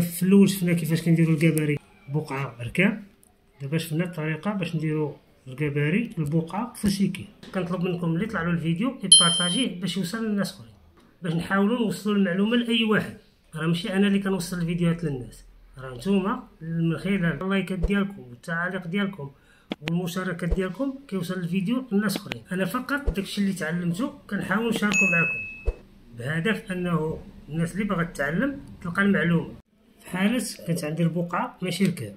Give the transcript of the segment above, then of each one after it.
في الاول شفنا كيفاش كنديروا الكباري بقعه ركاب. دابا شفنا الطريقه باش نديروا الكباري البقعه فوسيكي. كنطلب منكم اللي طلع له الفيديو يبارطاجيه باش يوصل للناس اخرين، باش نحاولوا نوصلوا المعلومه لاي واحد. راه ماشي انا اللي كنوصل الفيديوهات للناس، راه نتوما من خلال اللايكات ديالكم والتعاليق ديالكم والمشاركات ديالكم كيوصل الفيديو للناس اخرين. انا فقط داكشي اللي تعلمته كنحاول نشاركو معكم بهدف انه الناس اللي باغا تتعلم تلقى المعلومه. في حالة كانت عندي البقعة ماشي ركاب،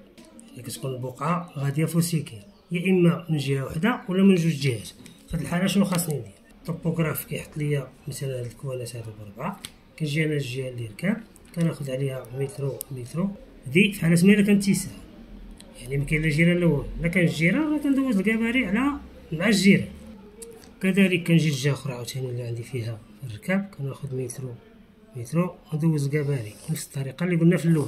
يعني كتكون البقعة غادية فوسيكية يا إما من جهة وحدة ولا من جوج جهات. في هاد الحالة شنو خاصني ندير؟ الطوبوغراف كيحط ليا مثلا هاد الكوانات هادو بربعة، كنجي أنا الجهة اللي ركاب كناخد عليها مترو هادي في حالة ما إلا كانت اتساع، يعني مكاين لا جيران لا والو. إلا كانت جيران راه كندوز الكباري مع الجيران. كذلك كنجي الجهة أخرى عاوتاني اللي عندي فيها الركاب كناخد مترو وندوز الكباري نفس الطريقه اللي قلنا في الاول.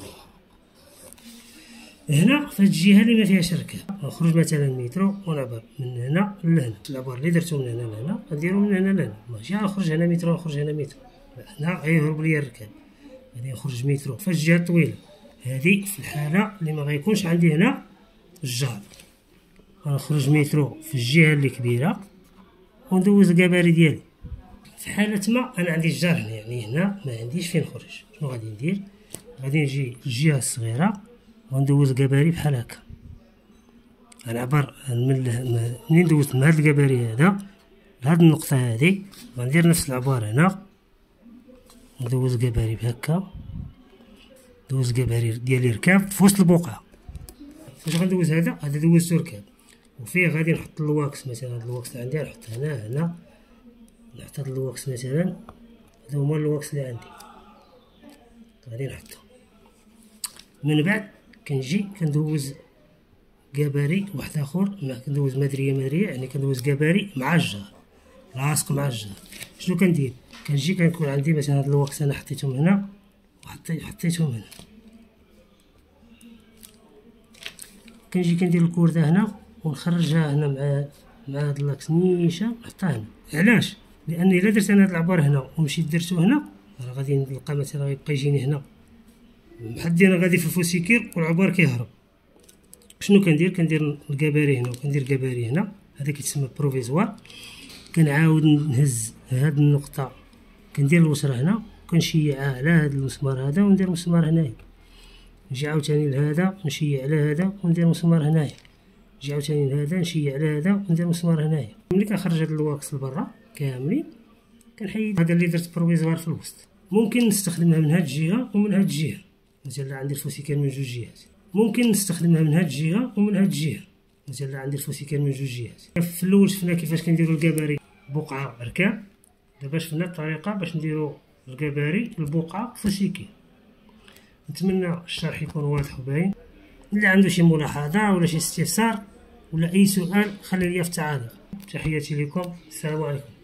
هنا في هاد الجهه اللي ما فيهاش ركاب نخرج مثلا مترو ونعبر من هنا لهنا. العبار اللي درتو من هنا لهنا غنديرو من هنا لهنا، ماشي نخرج هنا مترو نخرج هنا مترو، هنا غيهرب ليا الركاب. غادي نخرج مترو في الجهه الطويله هذه في الحاله اللي ما غيكونش عندي هنا الجار. غنخرج مترو في الجهه اللي كبيره وندوز الكباري ديالي. في حالة ما أنا عندي الجار هنا، يعني هنا ما عنديش فين نخرج، شنو غادي ندير؟ غادي نجي للجهة الصغيرة وندوز الكباري بحال هكا. غنعبر منين دوزت من هاد الكباري هذا لهاد النقطة هادي غندير نفس العبار هنا، ندوز الكباري بهكا، ندوز الكباري ديالي ركاب في وسط البقعة. فاش غندوز هذا دوزتو ركاب، وفيه غادي نحط الواكس مثلا. هاد الواكس اللي عندي نحط هنا نحط هاد الواكس مثلا، هذا هما الواكس اللي عندي غادي نحطو. من بعد كنجي كندوز كباري واحد اخر، كندوز مدريه يعني كندوز كباري مع الجار، لاصق مع الجار. شنو كندير؟ كنجي كنكون عندي مثلا هاد الواكس انا حطيتهم هنا وحطيتهم هنا، كنجي كندير الكورده هنا ونخرجها هنا مع هاد اللاكس نيشان نحطها هنا. علاش؟ لان الا درت انا هاد العبار هنا ومشيت درتو هنا راه غادي نلقى مثلا غيبقى يجيني هنا محدي انا غادي في الفوسيكير والعبار كيهرب. شنو كندير الكباري هنا وكندير كباري هنا، هذا كيتسمى بروفيزوار. كنعاود نهز هاد النقطه كندير الوسره هنا كنشيعها على هاد المسمار هذا وندير مسمار هنايا، نجي عاوتاني لهذا نشيع على هذا وندير مسمار هنايا، نجي عاوتاني لهذا نشيع على هذا وندير مسمار هنايا. ملي كنخرج هاد الواكس لبرا كاملين كنحيد هذا اللي درت بروفيزوار في الوسط. ممكن نستخدمها من هاد الجهه ومن هاد الجهه، مثلا عندي الفوسيكير من جوج جهات ممكن نستخدمها من هاد الجهه ومن هاد الجهه، مثلا عندي الفوسيكير من جوج جهات. في الاول شفنا كيفاش كنديروا الكباري بقعه ركاب. دابا شفنا الطريقه باش نديروا الكباري البقعه فوسيكي. نتمنى الشرح يكون واضح وباين. اللي عنده شي ملاحظه ولا شي استفسار ولا اي سؤال خلي ليا في التعاليق. تحياتي لكم، السلام عليكم.